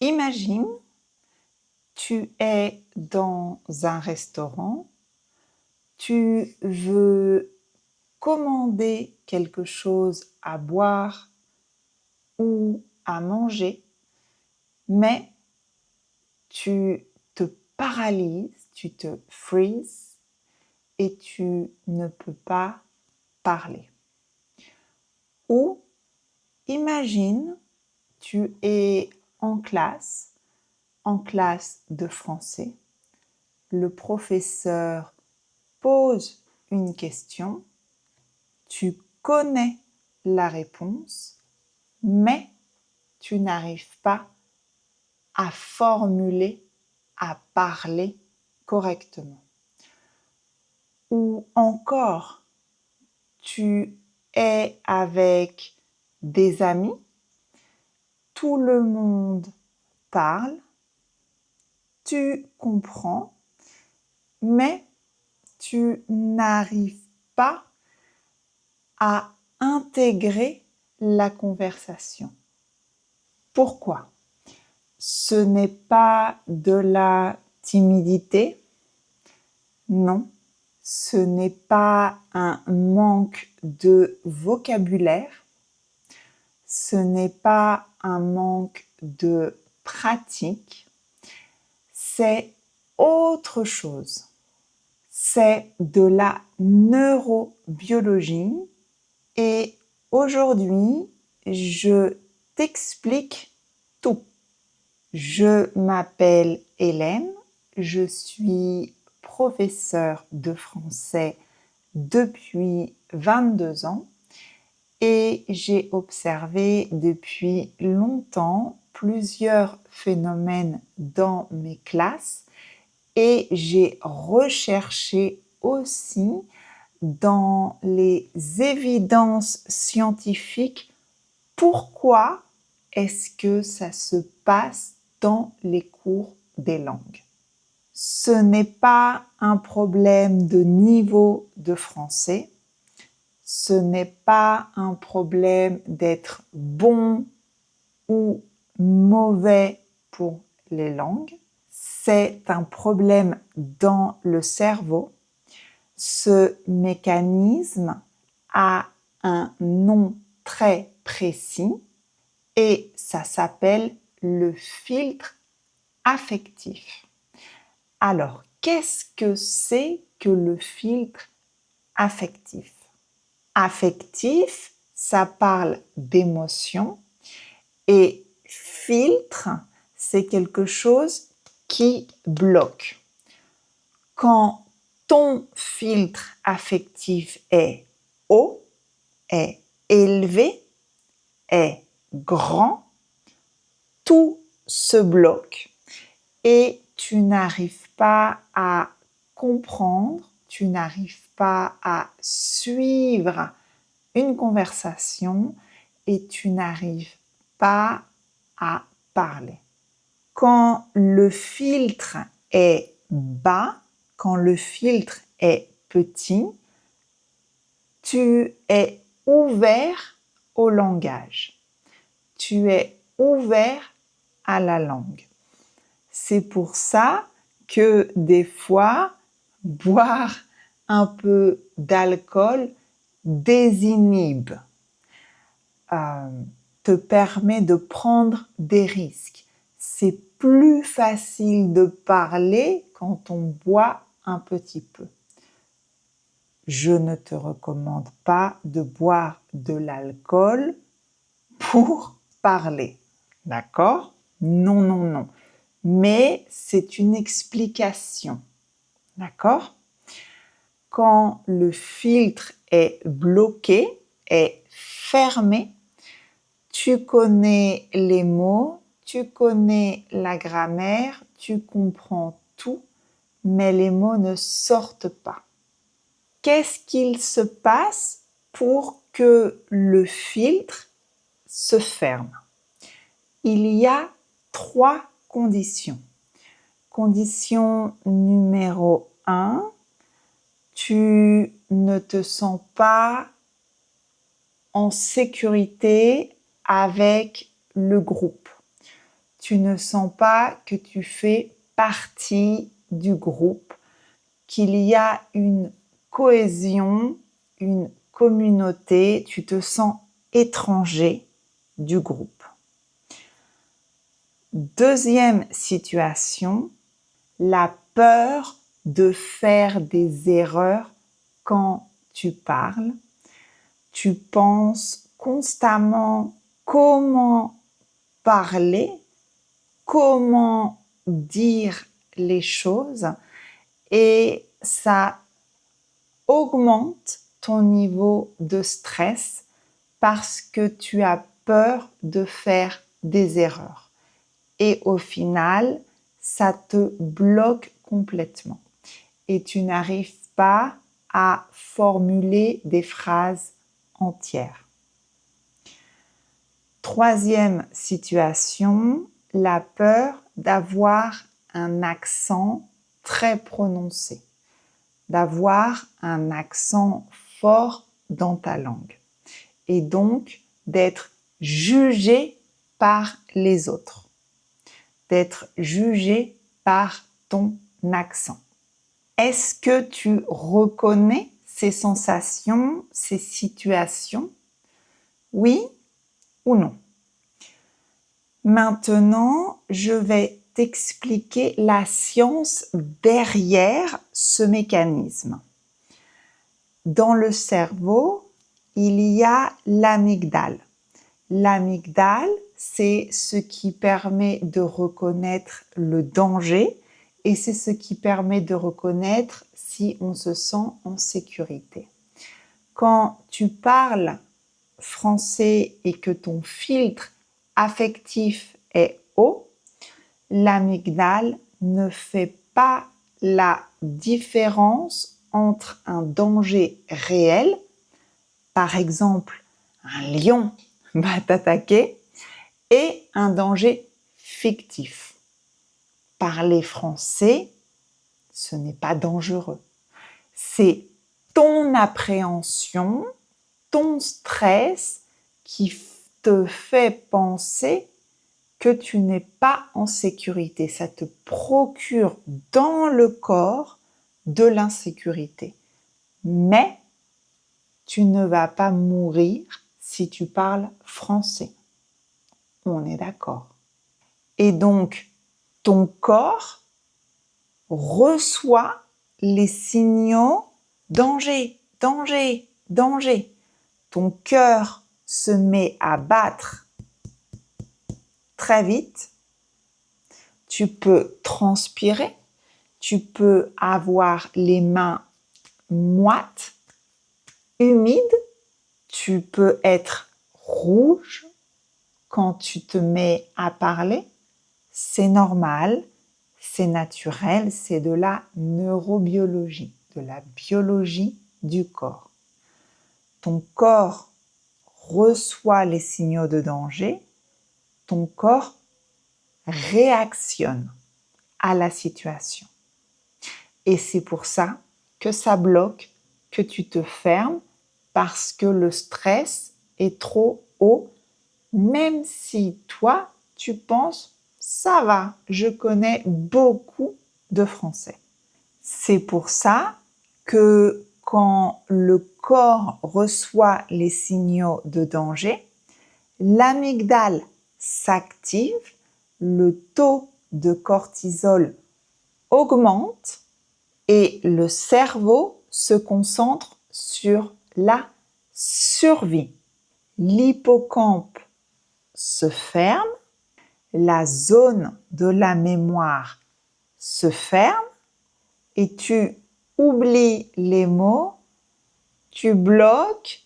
Imagine, tu es dans un restaurant, tu veux commander quelque chose à boire ou à manger, mais tu te paralyses, tu te freezes et tu ne peux pas parler. Ou imagine, tu es en classe de français, le professeur pose une question, tu connais la réponse, mais tu n'arrives pas à formuler, à parler correctement. Ou encore, tu es avec des amis, tout le monde parle, tu comprends, mais tu n'arrives pas à intégrer la conversation. Pourquoi? Ce n'est pas de la timidité, non, ce n'est pas un manque de vocabulaire, ce n'est pas un manque de pratique, c'est autre chose. C'est de la neurobiologie et aujourd'hui, je t'explique tout. Je m'appelle Hélène, je suis professeure de français depuis 22 ans et j'ai observé depuis longtemps plusieurs phénomènes dans mes classes et j'ai recherché aussi dans les évidences scientifiques pourquoi est-ce que ça se passe dans les cours des langues. Ce n'est pas un problème de niveau de français, ce n'est pas un problème d'être bon ou mauvais pour les langues, c'est un problème dans le cerveau. Ce mécanisme a un nom très précis et ça s'appelle le filtre affectif. Alors, qu'est-ce que c'est que le filtre affectif? Affectif, ça parle d'émotion et filtre, c'est quelque chose qui bloque. Quand ton filtre affectif est haut, est élevé, est grand, tout se bloque et tu n'arrives pas à comprendre, tu n'arrives pas à suivre une conversation et tu n'arrives pas à parler. Quand le filtre est bas, quand le filtre est petit, tu es ouvert au langage. Tu es ouvert à la langue. C'est pour ça que des fois, boire un peu d'alcool désinhibe, te permet de prendre des risques. C'est plus facile de parler quand on boit un petit peu. Je ne te recommande pas de boire de l'alcool pour parler, d'accord? Non, non, non. Mais c'est une explication, d'accord? Quand le filtre est bloqué, est fermé, tu connais les mots, tu connais la grammaire, tu comprends tout, mais les mots ne sortent pas. Qu'est-ce qu'il se passe pour que le filtre se ferme? Il y a 3 conditions. Condition numéro 1, tu ne te sens pas en sécurité avec le groupe. tu ne sens pas que tu fais partie du groupe, qu'il y a une cohésion, une communauté, tu te sens étranger du groupe. Deuxième situation, la peur de faire des erreurs quand tu parles. Tu penses constamment comment parler, comment dire les choses et ça augmente ton niveau de stress parce que tu as peur de faire des erreurs. Et au final, ça te bloque complètement. Et tu n'arrives pas à formuler des phrases entières. Troisième situation, la peur d'avoir un accent très prononcé, d'avoir un accent fort dans ta langue et donc d'être jugé par les autres, d'être jugé par ton accent. Est-ce que tu reconnais ces sensations, ces situations? Oui ou non? Maintenant, je vais t'expliquer la science derrière ce mécanisme. Dans le cerveau, il y a l'amygdale. L'amygdale, c'est ce qui permet de reconnaître le danger et c'est ce qui permet de reconnaître si on se sent en sécurité. Quand tu parles français et que ton filtre affectif est haut, l'amygdale ne fait pas la différence entre un danger réel, par exemple un lion va t'attaquer, et un danger fictif. Parler français, ce n'est pas dangereux. C'est ton appréhension, ton stress qui te fait penser que tu n'es pas en sécurité. Ça te procure dans le corps de l'insécurité. Mais tu ne vas pas mourir si tu parles français. On est d'accord. Et donc, ton corps reçoit les signaux danger, danger, danger. Ton cœur se met à battre très vite. Tu peux transpirer, tu peux avoir les mains moites, humides, tu peux être rouge quand tu te mets à parler. C'est normal, c'est naturel, c'est de la neurobiologie, de la biologie du corps. Ton corps reçoit les signaux de danger, ton corps réactionne à la situation. Et c'est pour ça que ça bloque, que tu te fermes, parce que le stress est trop haut, même si toi, tu penses, ça va, je connais beaucoup de français. C'est pour ça que quand le corps reçoit les signaux de danger, l'amygdale s'active, le taux de cortisol augmente et le cerveau se concentre sur la survie. L'hippocampe se ferme, la zone de la mémoire se ferme et tu oublies les mots, tu bloques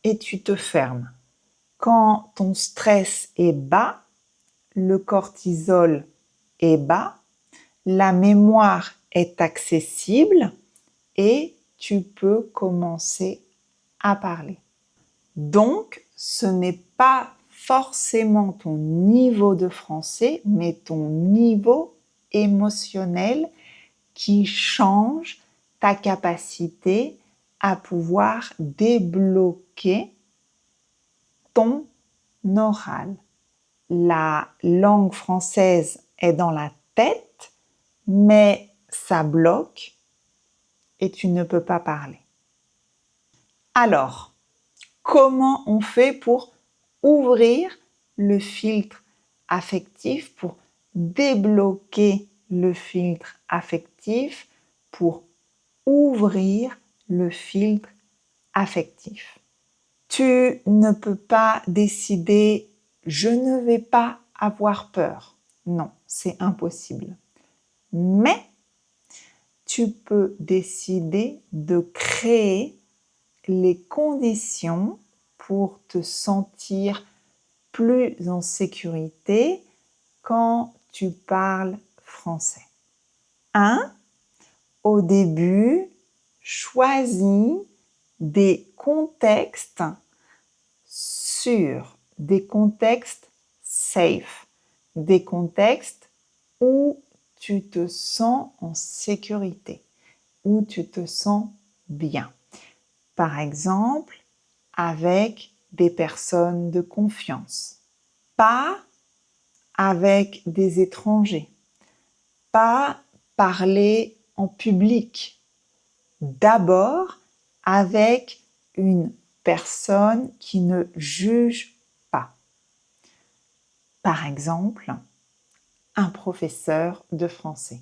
et tu te fermes. Quand ton stress est bas, le cortisol est bas, la mémoire est accessible et tu peux commencer à parler. Donc, ce n'est pas forcément ton niveau de français, mais ton niveau émotionnel qui change ta capacité à pouvoir débloquer ton oral. la langue française est dans la tête, mais ça bloque et tu ne peux pas parler. Alors, comment on fait pour ouvrir le filtre affectif, pour débloquer le filtre affectif, pour ouvrir le filtre affectif? Tu ne peux pas décider « je ne vais pas avoir peur ». Non, c'est impossible. Mais tu peux décider de créer les conditions pour te sentir plus en sécurité quand tu parles français. 1. Au début, choisis des contextes sûrs, des contextes safe, des contextes où tu te sens en sécurité, où tu te sens bien. Par exemple, avec des personnes de confiance, pas avec des étrangers, pas parler en public, d'abord avec une personne qui ne juge pas. Par exemple, un professeur de français,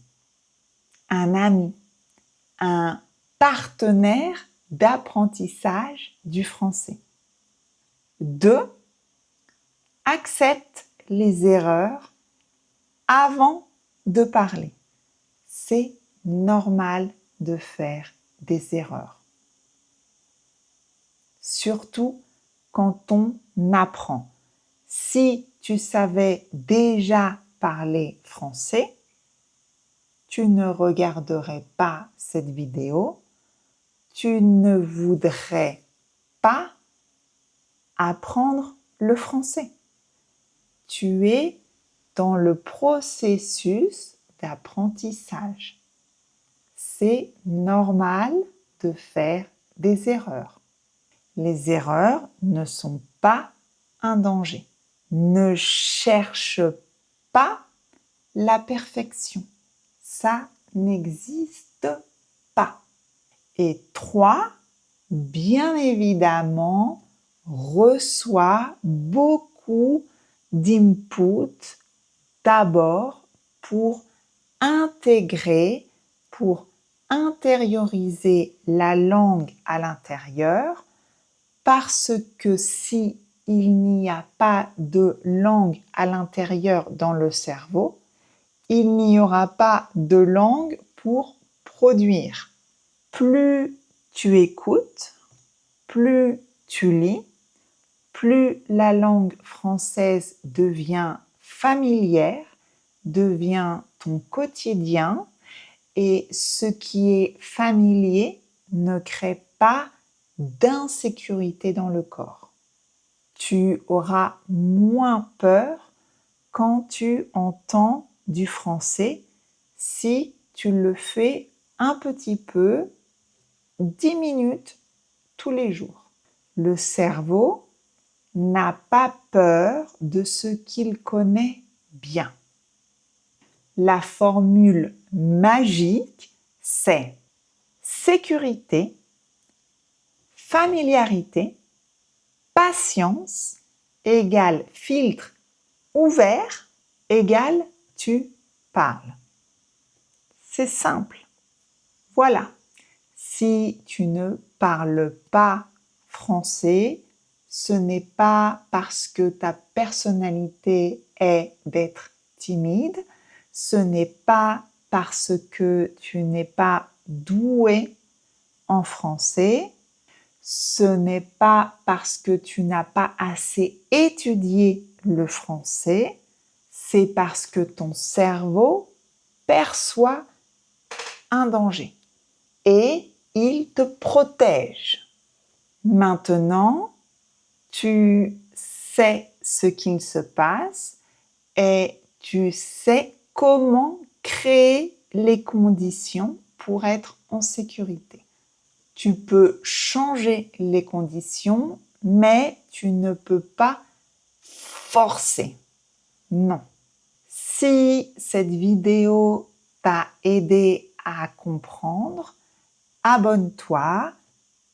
un ami, un partenaire d'apprentissage du français. 2. Accepte les erreurs avant de parler. C'est normal de faire des erreurs. Surtout quand on apprend. Si tu savais déjà parler français, tu ne regarderais pas cette vidéo, tu ne voudrais pas apprendre le français. Tu es dans le processus d'apprentissage. C'est normal de faire des erreurs. Les erreurs ne sont pas un danger. Ne cherche pas la perfection. Ça n'existe pas. Et 3, bien évidemment, reçois beaucoup d'input d'abord pour intégrer, pour intérioriser la langue à l'intérieur, parce que si il n'y a pas de langue à l'intérieur dans le cerveau, il n'y aura pas de langue pour produire. Plus tu écoutes, plus tu lis, plus la langue française devient familière, devient ton quotidien, et ce qui est familier ne crée pas d'insécurité dans le corps. Tu auras moins peur quand tu entends du français si tu le fais un petit peu, 10 minutes tous les jours. Le cerveau n'a pas peur de ce qu'il connaît bien. La formule magique, c'est sécurité, familiarité, patience égale filtre ouvert égale tu parles. C'est simple. Voilà. Si tu ne parles pas français, ce n'est pas parce que ta personnalité est d'être timide, ce n'est pas parce que tu n'es pas doué en français, ce n'est pas parce que tu n'as pas assez étudié le français, c'est parce que ton cerveau perçoit un danger et il te protège. Maintenant, tu sais ce qu'il se passe et tu sais comment créer les conditions pour être en sécurité. Tu peux changer les conditions, mais tu ne peux pas forcer. Non. Si cette vidéo t'a aidé à comprendre, abonne-toi.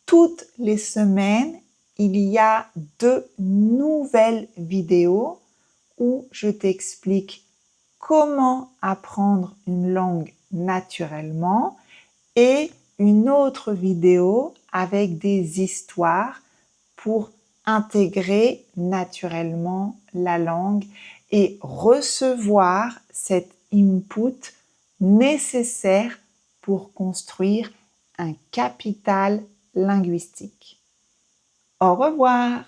Toutes les semaines, il y a 2 nouvelles vidéos où je t'explique comment apprendre une langue naturellement et une autre vidéo avec des histoires pour intégrer naturellement la langue et recevoir cet input nécessaire pour construire un capital linguistique. Au revoir!